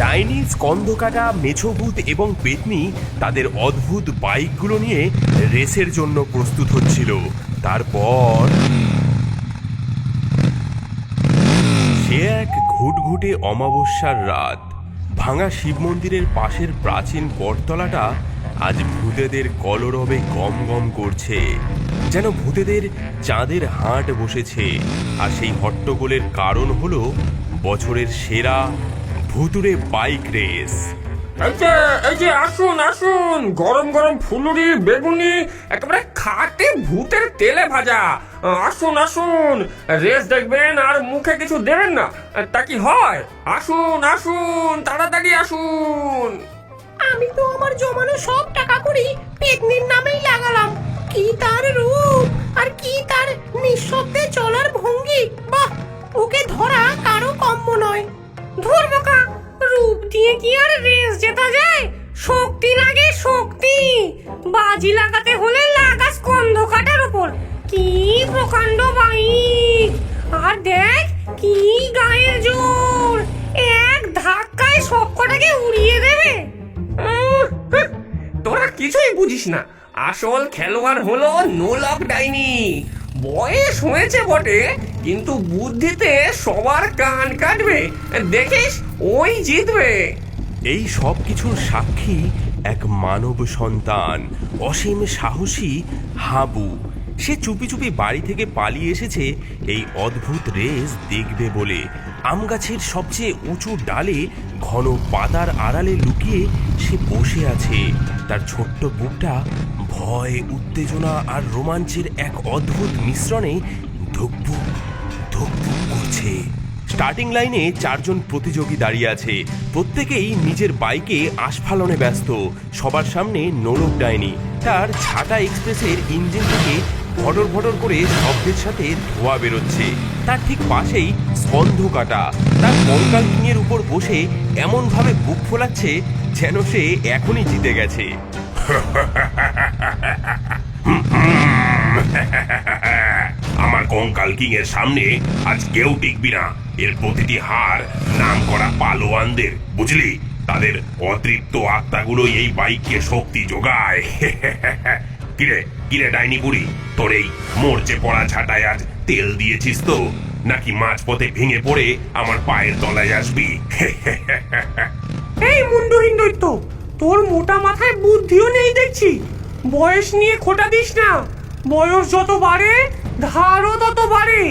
ডাইনি, স্কন্ধকাটা, মেছোভূত এবং পেতনি তাদের অদ্ভুত বাইকগুলো নিয়ে রেসের জন্য প্রস্তুত হচ্ছিল। তারপর সে এক ঘুটঘুটে অমাবস্যার রাত। ভাঙা শিব মন্দিরের পাশের প্রাচীন বটতলাটা আজ ভূতেদের কলরবে গম গম করছে, যেন ভূতেদের চাঁদের হাট বসেছে। আর সেই হট্টগোলের কারণ হলো বছরের সেরা ভুতুড়ে বাইক রেস। এই যে আসুন আসুন, গরম গরম ফুলুরি বেগুনি একেবারে খাটে ভূতের তেলে ভাজা। আসুন আসুন, রেস দেখবেন আর মুখে কিছু দেবেন না, তা কি হয়? আসুন আসুন, তাড়াতাড়ি আসুন। আমি তো আমার জমানো সব টাকা করি পেতনির নামেই লাগালাম। কি তার রূপ আর কি তার নিঃশব্দে চলার ভঙ্গি! বাহ, ওকে ধরা কারো কম্য নয়। ধুর বোকা, রূপ দিয়ে কি আর রেস জেতা যায়? শক্তি লাগে শক্তি। বাজি লাগাতে হলে লাগা স্কন্ধকাটার উপর। কি প্রকাণ্ড বাইক! আর দেখ কি গায়ের জোর! এক ধাক্কায় সবকটাকে উড়িয়ে দেবে। তোরা কিছুই বুঝিস না, আসল খেলোয়াড় হলো নোলক ডাইনি। বয়স হয়েছে বটে, কিন্তু বুদ্ধিতে সবার কান কাটবে। দেখিস ওই জিতবে। এই সব কিছুর সাক্ষী এক মানব সন্তান, অসীম সাহসী হাবু। সে চুপি চুপি বাড়ি থেকে পালিয়ে এসেছে এই অদ্ভুত রেস দেখবে বলে। আম গাছের সবচেয়ে উঁচু ডালে ঘন পাতার আড়ালে লুকিয়ে সে বসে আছে। তার ছোট্ট বুকটা ভয়, উত্তেজনা আর রোমাঞ্চের এক অদ্ভুত মিশ্রণে ধুকপুক ধুকপুক করছে। স্টার্টিং লাইনে 4 জন প্রতিযোগী দাঁড়িয়ে আছে। প্রত্যেকেই নিজের বাইকে আস্ফালনে ব্যস্ত। সবার সামনে নোলক ডাইনি। তার ছাটা এক্সপ্রেসের ইঞ্জিন থেকে ভটর ভটর করে শব্দের সাথে ধোঁয়া বেরোচ্ছে। তার ঠিক পাশেই স্কন্ধকাটা। তার কঙ্কাল কিংয়ের উপর বসে এমনভাবে বুক ফোলাচ্ছে যেন সে এখনই জিতে গেছে। আমার কঙ্কাল কিং এর সামনে আজ কেউ টিকবি না। এর প্রতিটি হার নাম করা পালোয়ানদের, বুঝলি? তাদের অতৃপ্ত আত্মাগুলো এই বাইককে শক্তি যোগায়। কিরে কিরে ডাইনি বুড়ি, তোর এই মরচে পড়া ছাটায় আজ তেল দিয়েছিস তো, নাকি মাঝপথে ভেঙে পড়ে আমার পায়ের তলায় আসবি? এই মুন্ডহীন দৈত্য, তোর মোটা মাথায় বুদ্ধিও নেই দেখছি। বয়স নিয়ে খোটা দিস না। বয়স যত বাড়ে ধারও তত বাড়ে।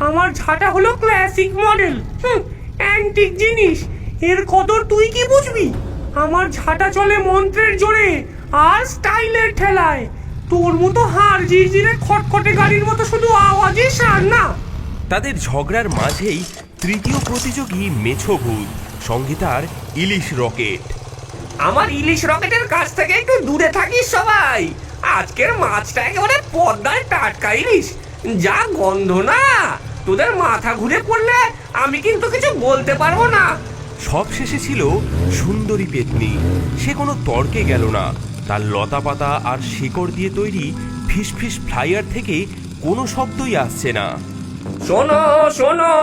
আমার ঝাঁটা হলো ক্লাসিক মডেল, অ্যান্টিক জিনিস। এর কদর তুই কি বুঝবি? আমার ঝাঁটা চলে মন্ত্রের জোরে আর স্টাইলের ঠেলায়। তোর মতো হাড় জিরজিরে খটখটে গাড়ির মতো শুধু আওয়াজে সার না। তাদের ঝগড়ার মাঝেই তৃতীয় প্রতিযোগী মেছোভূত, সঙ্গে তার ইলিশ রকেট। আমার ইলিশ রকেটের কাছ থেকে একটু দূরে থাকিস সবাই। আজকের মাছটা একেবারে পদ্মায় টাটকা ইলিশ। যা গন্ধ না, তোদের মাথা ঘুরে পড়লে আমি কিন্তু কিছু বলতে পারবো না। সব শেষে ছিল সুন্দরী পেতনি। সে কোনো তর্কে গেল না। তার লতা পাতা আর শিকড় দিয়ে তৈরি ফিসফিস ফ্লাইয়ার থেকে কোনো শব্দই আসছে না। শোনো শোনো,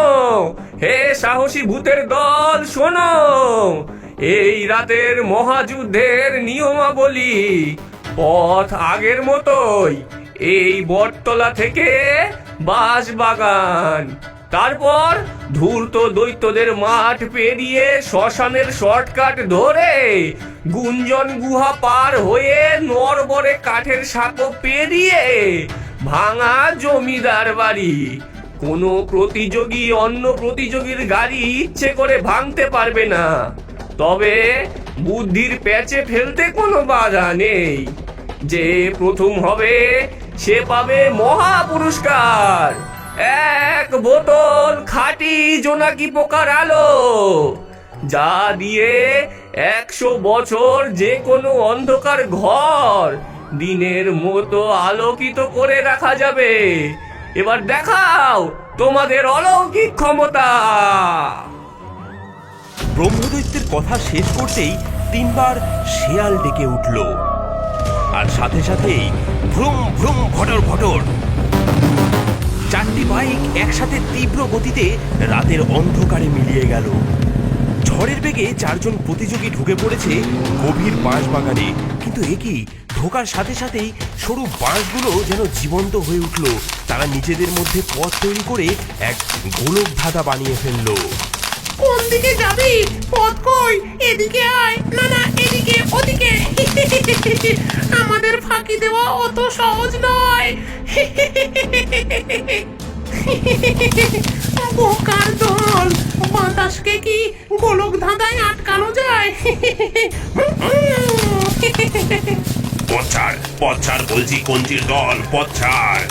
হে সাহসী ভূতের দল, শোনো এই রাতের মহাযুদ্ধের নিয়মাবলী। পথ আগের মতোই, এই বটতলা থেকে বাঁশবাগান, তারপর ধূর্ত দৈত্যদের মাঠ পেরিয়ে শ্মশানের শর্টকাট ধরে গুঞ্জন গুহা পার হয়ে নরবরে কাঠের সাঁকো পেরিয়ে ভাঙা জমিদার বাড়ি। কোনো প্রতিযোগী অন্য প্রতিযোগীর গাড়ি ইচ্ছে করে ভাঙতে পারবে না, তবে বুদ্ধির প্যাচে ফেলতে কোনো বাধা নেই। যে প্রথম হবে সে পাবে মহা পুরস্কার, 1 বোতল খাঁটি জোনাকি পোকার আলো, যা দিয়ে 100 বছর যে কোনো অন্ধকার ঘর দিনের মতো আলোকিত করে রাখা যাবে। এবার দেখাও তোমাদের অলৌকিক ক্ষমতা। ব্রহ্মদৈত্যের কথা শেষ করতেই তিনবার শেয়াল ডেকে উঠল, আর সাথে সাথেই ভ্রুম ভ্রুম ঘটর ঘটর চারটি বাইক একসাথে তীব্র গতিতে রাতের অন্ধকারে মিলিয়ে গেল। ঝড়ের বেগে চারজন প্রতিযোগী ঢুকে পড়েছে গভীর বাঁশ বাগানে। কিন্তু একই ঢোকার সাথে সাথেই সরু বাঁশগুলো যেন জীবন্ত হয়ে উঠল। তারা নিজেদের মধ্যে পথ তৈরি করে এক গোলক ধাঁধা বানিয়ে ফেললো। কোন দিকে যাবি? পথ কই? এদিকে আয়। না না, এদিকে ওদিকে। আমাদের ফাঁকি দেওয়া অত সহজ নয়। বোকার দল, বাতাসকে কি গোলক ধাঁধায় আটকানো যায়? পথ ছাড় বলছি, কঞ্চির দল, পথ ছাড়।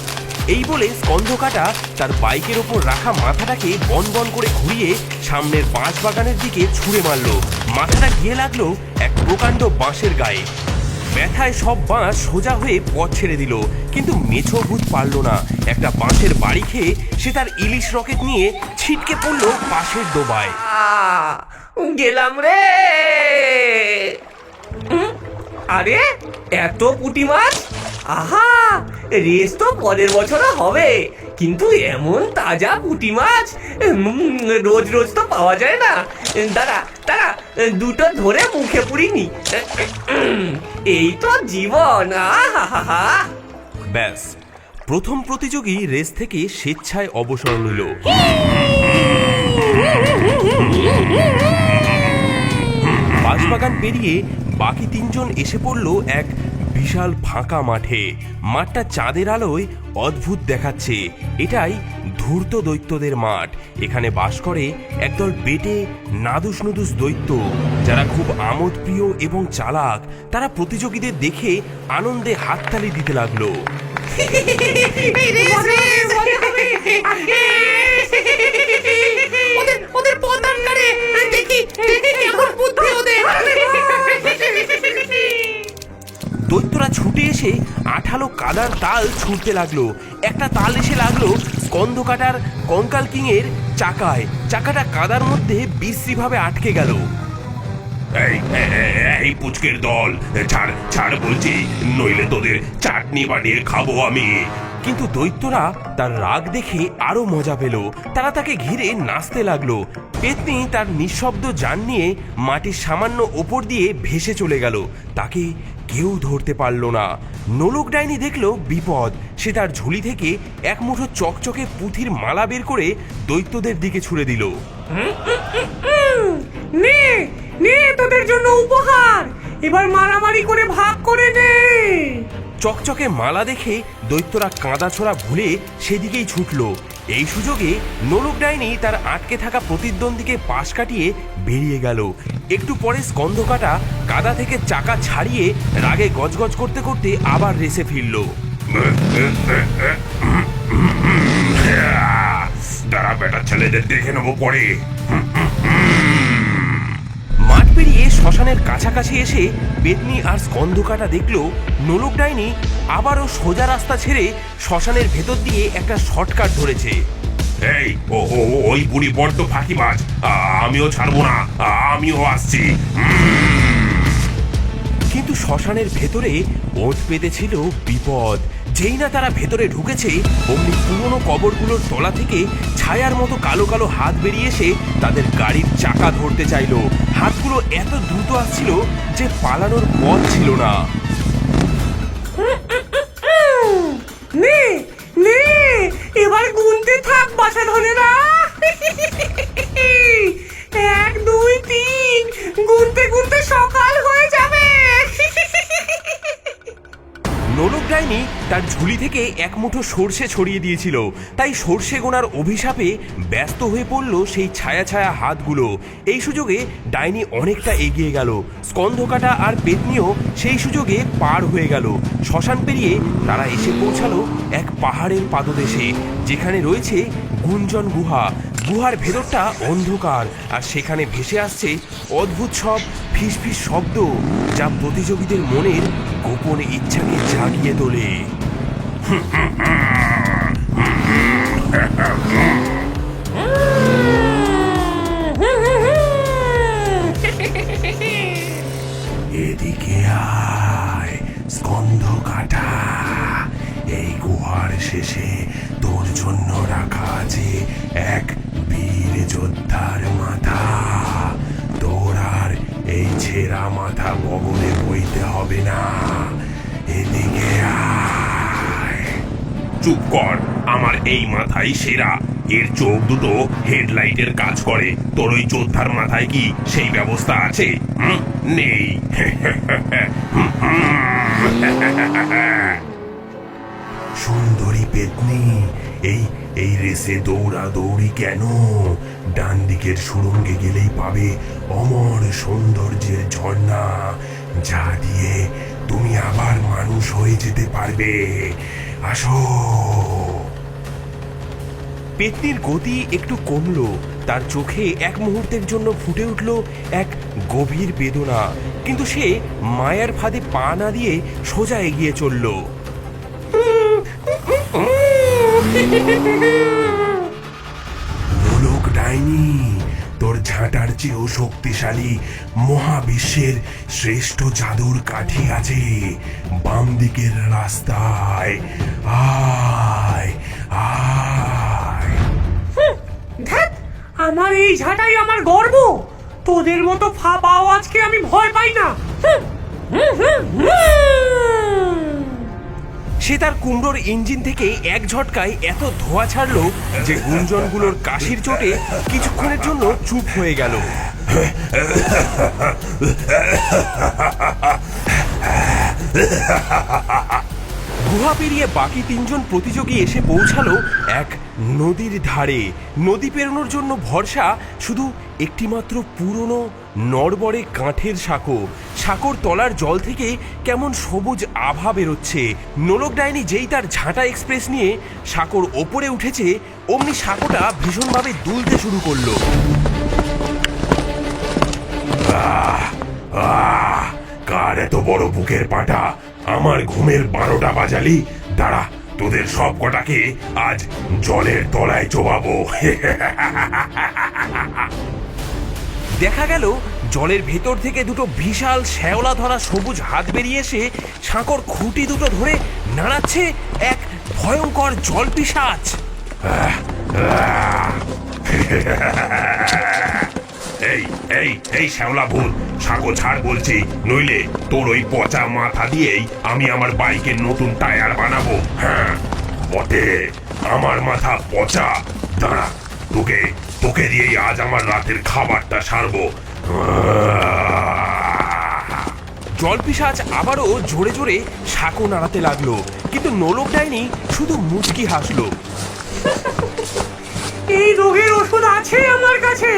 এই বলে স্কন্ধকাটা তার বাইকের ওপর রাখা মাথাটাকে বন বন করে ঘুরিয়ে সামনের বাঁশ বাগানের দিকে ছুঁড়ে মারল। মাথাটা গিয়ে লাগলো এক প্রকাণ্ড বাঁশের গায়ে। ব্যথায় সব বাঁশ সোজা হয়ে পথ ছেড়ে দিল, কিন্তু মেছো ভূত পারল না। একটা বাঁশের বাড়ি খেয়ে সে তার ইলিশ রকেট নিয়ে ছিটকে পড়ল পাশের ডোবায়। গেলাম রে। আরে এত পুঁটি মাছ! আহা, রেস তো পরের বছরও হবে, কিন্তু এমন তাজা পুঁটি মাছ রোজ রোজ তো পাওয়া যায় না। দাঁড়া দাঁড়া, দুটো ধরে মুখে পুরিনি। এই তো জীবন। আহা, ব্যাস, প্রথম প্রতিযোগী রেস থেকে স্বেচ্ছায় অবসর নিল। বাঁশবাগান পেরিয়ে বাকি তিনজন এসে পড়ল এক বিশাল ফাঁকা মাঠে। মাঠটা চাঁদের আলোয় অদ্ভুত দেখাচ্ছে। এটাই ধূর্ত দৈত্যদের মাঠ। এখানে বাস করে একদল বেটে নাদুস নুদুস দৈত্য, যারা খুব আমোদপ্রিয় এবং চালাক। তারা প্রতিযোগীদের দেখে আনন্দে হাততালি দিতে লাগলো। ওদের পথ আটকারে। দেখি কেমন বুদ্ধি ওদের। দৈত্যরা ছুটে এসে আঠালো কাদার তাল ছুটতে লাগলো। একটা তাল এসে লাগলো স্কন্ধকাটার কঙ্কাল কিং এর চাকায়। চাকাটা কাদার মধ্যে বিশ্রীভাবে আটকে গেল। এই পুচকের দল, ছাড় ছাড় বলছি, নইলে তোদের চাটনি বানিয়ে খাবো আমি। কিন্তু দৈত্যরা তার রাগ দেখে আরো মজা পেল। তারা তাকে ঘিরে নাচতে লাগলো। পেতনি তার নিঃশব্দ যান নিয়ে মাটির সামান্য ওপর দিয়ে ভেসে চলে গেল। তাকে কেউ ধরতে পারল না। নোলক ডাইনি দেখলো বিপদ। সে তার ঝুলি থেকে এক মুঠো চকচকে পুঁথির মালা বের করে দৈত্যদের দিকে ছুঁড়ে দিল। নে নে, তোদের জন্য উপহার। এবার মারামারি করে ভাগ করে নে। চকচকে মালা দেখে দৈত্যরা কাঁদা ছোড়া ভুলে সেদিকেই ছুটল। এই সুযোগে নোলক ডাইনি তার আটকে থাকা প্রতিদ্বন্দ্বীকে পাশ কাটিয়ে বেরিয়ে গেল। একটু পরে স্কন্ধকাটা কাদা থেকে চাকা ছাড়িয়ে রাগে গজগজ করতে করতে আবার রেসে ফিরল। তারা বেটা ছেলেদের দেখে নেবো পরে। মাঠ পেরিয়ে শ্মশানের কাছাকাছি এসে পেতনি আর স্কন্ধকাটা দেখলো নোলক ডাইনি আবারও সোজা রাস্তা ছেড়ে শ্মশানের ভেতর দিয়ে একটা শর্টকাট ধরেছে। এই ওই বুড়ি বড্ড ফাঁকিবাজ, আমিও ছাড়বো না, আমিও আসছি। কিন্তু শ্মশানের ভেতরে ওঁত পেতেছিল বিপদ। যেই না তারা ভেতরে ঢুকেছে, অমনি পুরনো কবরগুলোর তলা থেকে ছায়ার মতো কালো কালো হাত বেরিয়ে এসে তাদের গাড়ির চাকা ধরতে চাইলো। হাতগুলো এত দ্রুত আসছিল যে পালানোর পথ ছিল না। নে নে, এবার গুনতে থাক বাসা ধরে না। 1 2 3, গুনতে গুনতে সকাল হয়ে যাবে। নোলক ডাইনি তার ঝুলি থেকে এক মুঠো সর্ষে ছড়িয়ে দিয়েছিল, তাই সর্ষে গোনার অভিশাপে ব্যস্ত হয়ে পড়ল সেই ছায়া ছায়া হাতগুলো। এই সুযোগে ডাইনি অনেকটা এগিয়ে গেল। স্কন্ধকাটা আর পেতনিও সেই সুযোগে পার হয়ে গেল। শ্মশান পেরিয়ে তারা এসে পৌঁছালো এক পাহাড়ের পাদদেশে, যেখানে রয়েছে গুঞ্জন গুহা। গুহার ভেতরটা অন্ধকার, আর সেখানে ভেসে আসছে অদ্ভুত সব ফিসফিস শব্দ, যা প্রতিযোগীদের মনের গোপন ইচ্ছাকে জাগিয়ে তোলে। এদিকে আয় স্কন্ধ কাটা। এই গুহার শেষে তোর জন্য রাখা আছে এক বীর যোদ্ধার মাথা। তোর আর এই ছেঁড়া মাথা বগলে বইতে হবে না। এদিকে আয়। চুপ কর, আমার এই মাথায় সেরা। এর চোখ দুটো হেডলাইটের কাজ করে। তোর ওই যোদ্ধার মাথায় কি সেই ব্যবস্থা আছে? নেই। সুন্দরী পেতনি, এই এই রেসে দৌড়া দৌড়ি কেন? ডান দিকের সুড়ঙ্গে গেলেই পাবে অমর সৌন্দর্যের ঝর্ণা, যা দিয়ে তুমি আবার মানুষ হয়ে যেতে পারবে। আসো। পেতনির গতি একটু কমলো। তার চোখে এক মুহূর্তের জন্য ফুটে উঠল এক গভীর বেদনা, কিন্তু সে মায়ার ফাঁদে পা না দিয়ে সোজা এগিয়ে চলল। নোলক ডাইনি, তোর ঝাঁটার চেয়েও শক্তিশালী মহাবিশ্বের শ্রেষ্ঠ জাদুর কাঠি আছে বাম দিকের রাস্তায়। আয় আয়। ধ্যাৎ, আমার এই ঝাঁটাই আমার গর্ব। তোদের মতো ফাঁপা আওয়াজকে আমি ভয় পাই না। সে তার কুমড়োর ইঞ্জিন থেকে এক ঝটকায় এত ধোঁয়া ছাড়লো যে গুঞ্জনগুলোর কাশির চোটে কিছুক্ষণের জন্য চুপ হয়ে গেল। গুহা পেরিয়ে বাকি তিনজন প্রতিযোগী এসে পৌঁছালো এক নদীর ধারে। নদী পেরোনোর জন্য ভরসা শুধু একটিমাত্র পুরনো নড়বড়ে কাঠের সাঁকো। সাঁকোর তলার জল থেকে কেমন সবুজ আভা বেরোচ্ছে। নোলক ডাইনি যেই তার ঝাঁটা এক্সপ্রেস নিয়ে সাঁকোর ওপরে উঠেছে, অমনি সাঁকোটা ভীষণভাবে দুলতে শুরু করলো। কার এত বড় বুকের পাটা? আমার ঘুমের 12টা বাজালি। দাঁড়া, তোদের সব কটাকে আজ জলের তলায় চোবাবো। দেখা গেল জলের ভেতর থেকে দুটো বিশাল শ্যাওলা ধরা সবুজ হাত বেরিয়ে এসে সাঁকোর খুঁটি দুটো ধরে নাড়াচ্ছে এক ভয়ঙ্কর জলপিশাচ। এই এই এই শ্যাওলা ভূত, সাঁকো ছাড় বলছি, নইলে তোর ওই পচা মাথা দিয়েই আমি আমার বাইকের নতুন টায়ার বানাবো। হ্যাঁ বটে, আমার মাথা পচা। দাঁড়া, তোকে তোকে দিয়েই আজ আমার রাতের খাবারটা সারবো। জলপিশাচ আবারও জোরে জোরে সাঁকো নাড়াতে লাগলো, কিন্তু নোলক ডাইনি শুধু মুচকি হাসলো। এই রোগের ওষুধ আছে আমার কাছে।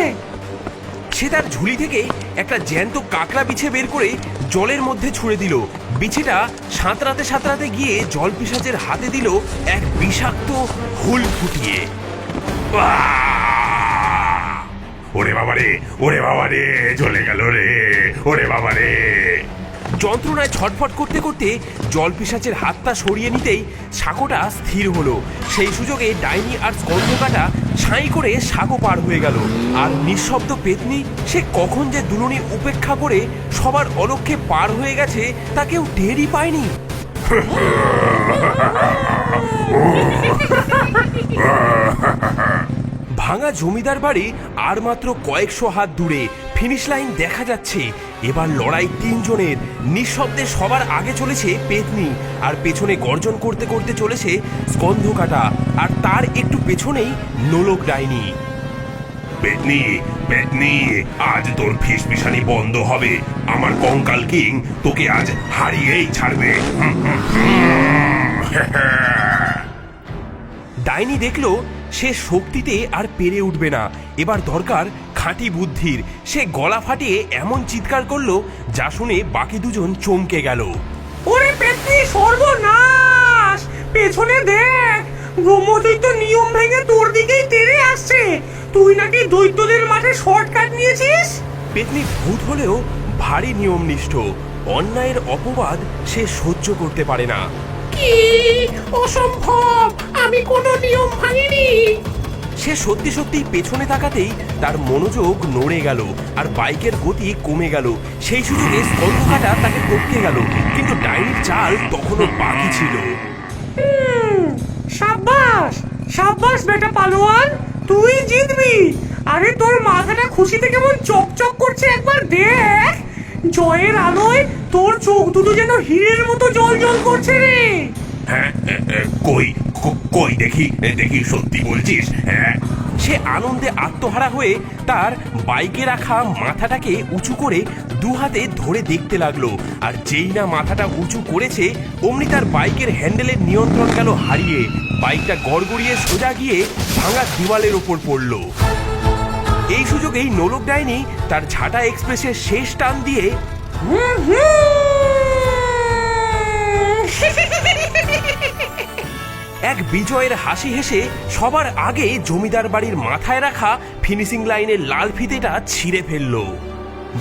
সে তার ঝুলি থেকে একটা জ্যান্ত কাঁকড়া বিছে বের করে জলের মধ্যে ছুঁড়ে দিল। বিছেটা সাঁতরাতে সাঁতরাতে গিয়ে জলপিশাচের হাতে দিল এক বিষাক্ত হুল ফুটিয়ে। ওরে বাবারে, ওরে বাবারে, চলে গেল রে, ওরে বাবারে। যন্ত্রণায় ছটফট করতে করতে জলপিশাচের হাতটা সরিয়ে নিতেই সাঁকোটা স্থির হলো। সেই সুযোগে ডাইনি আর স্কন্ধকাটা ছাই করে সাঁকো পার হয়ে গেল। আর নিঃশব্দ পেতনি সে কখন যে দুলুনি উপেক্ষা করে সবার অলক্ষ্যে পার হয়ে গেছে তা কেউ টেরই পায়নি। ভাঙা জমিদার বাড়ি আর মাত্র কয়েকশো হাত দূরে। ফিনিশ লাইন দেখা যাচ্ছে। এবার লড়াই তিনজনের। নিঃশব্দে সবার আগে চলেছে পেতনি, আর পেছনে গর্জন করতে করতে চলেছে স্কন্ধকাটা, আর তার একটু পেছনেই নোলক ডাইনি। পেতনি, পেতনি, আজ তোর ফিসফিসানি বন্ধ হবে। আমার কঙ্কাল কিং তোকে আজ হারিয়েই ছাড়বে। ডাইনি দেখলো সে শক্তিতে আর পেরে উঠবে না। এবার দরকার খাঁটি বুদ্ধির। সে গলা ফাটিয়ে এমন চিৎকার করলো যা শুনে বাকি দুজন চমকে গেল। ওরে পেতনি, সর্বনাশ! পেছনে দেখ, ব্রহ্মদৈত্য নিয়ম ভেঙে তোর দিকেই তেড়ে আসছে। তুই নাকি দৈত্যদের মাঠে শর্টকাট নিয়েছিস। পেতনি ভূত হলেও ভারী নিয়মনিষ্ঠ। অন্যায়ের অপবাদ সে সহ্য করতে পারে না। কি অসম্ভব! আমি কোনো নিয়ম ভাঙিনি। সে সত্যি সত্যি পেছনে তাকাতেই তার মনোযোগ নড়ে গেল আর বাইকের গতি কমে গেল। সেই সুযোগে স্কন্ধকাটা তাকে টপকে গেল, কিন্তু ডাইনির চাল তখনও বাকি ছিল। সাব্বাস সাব্বাস বেটা পালোয়ান, তুই জিতবি। আরে তোর মাথাটা খুশিতে কেমন চকচক করছে, একবার দেখ। জয়ের আলোয় তোর চোখ দুটো যেন হীরের মতো জল জল করছে রে। হ্যাঁ, কই কই দেখি দেখি, সত্যি বলছিস? হ্যাঁ। সে আনন্দে আত্মহারা হয়ে তার বাইকে রাখা মাথাটাকে উঁচু করে দু হাতে ধরে দেখতে লাগলো। আর যেই না মাথাটা উঁচু করেছে, অমনি তার বাইকের হ্যান্ডেলের নিয়ন্ত্রণ গেল হারিয়ে। বাইকটা গড়গড়িয়ে সোজা গিয়ে ভাঙা দেওয়ালের ওপর পড়ল। এই সুযোগেই নোলক ডাইনি তার ঝাঁটা এক্সপ্রেসের শেষ টান দিয়ে এক বিজয়ের হাসি হেসে সবার আগে জমিদার বাড়ির মাথায় রাখা ফিনিশিং লাইনের লাল ফিতেটা ছিঁড়ে ফেলল।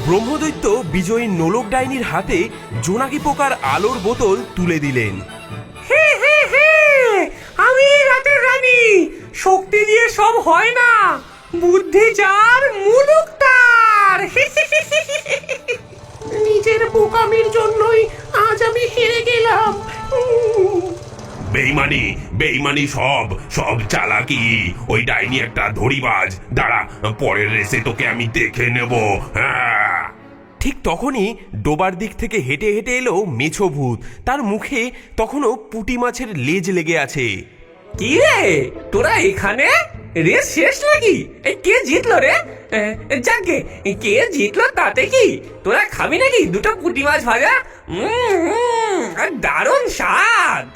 ব্রহ্মদৈত্য বিজয়ী নোলক ডাইনির হাতে জোনাকি পোকার আলোর বোতল তুলে দিলেন। হে হে হে, আমি রাতের রানী। শক্তি দিয়ে সব হয় না, বুদ্ধি যার মুলুক তার। নিজের বোকামির জন্যই আজ আমি হেরে গেলাম। বেইমানি বেইমানি, সব সব চালাকি। ওই ডাইনি একটা ধরিবাজ। দাঁড়া, পরের রেসে তোকে আমি দেখে নেব। হ্যাঁ। ঠিক তখনই ডোবার দিক থেকে হেঁটে হেঁটে এলো মেছো ভূত। তার মুখে তখনও পুঁটি মাছের লেজ লেগে আছে। কি রে, তোরা এখানে? রেস শেষ নাকি? কে জিতলো রে? যাকে কে জিতলো তাতে কি, তোরা খাবি নাকি দুটো পুঁটি মাছ ভাজা? দারুণ স্বাদ।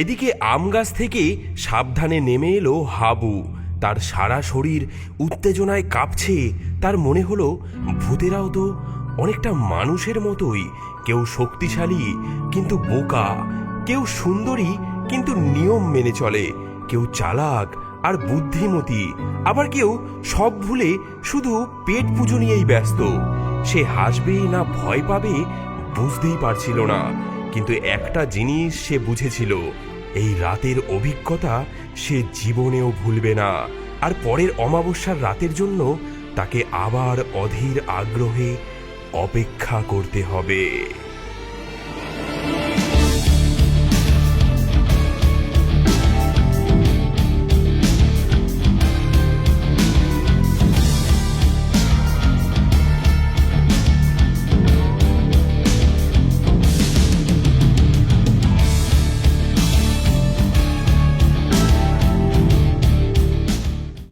এদিকে আম গাছ থেকে সাবধানে নেমে এলো হাবু। তার সারা শরীর উত্তেজনায় কাঁপছে। তার মনে হলো ভূতেরাও তো অনেকটা মানুষের মতোই, কেউ শক্তিশালী কিন্তু বোকা, কেউ সুন্দরী কিন্তু নিয়ম মেনে চলে, কেউ চালাক আর বুদ্ধিমতী, আবার কেউ সব ভুলে শুধু পেট পুজো নিয়েই ব্যস্ত। সে হাসবে না ভয় পাবে বুঝতেই পারছিল না, কিন্তু একটা জিনিস সে বুঝেছিল, এই রাতের অভিজ্ঞতা সে জীবনেও ভুলবে না। আর পরের অমাবস্যার রাতের জন্য তাকে আবার অধীর আগ্রহে অপেক্ষা করতে হবে।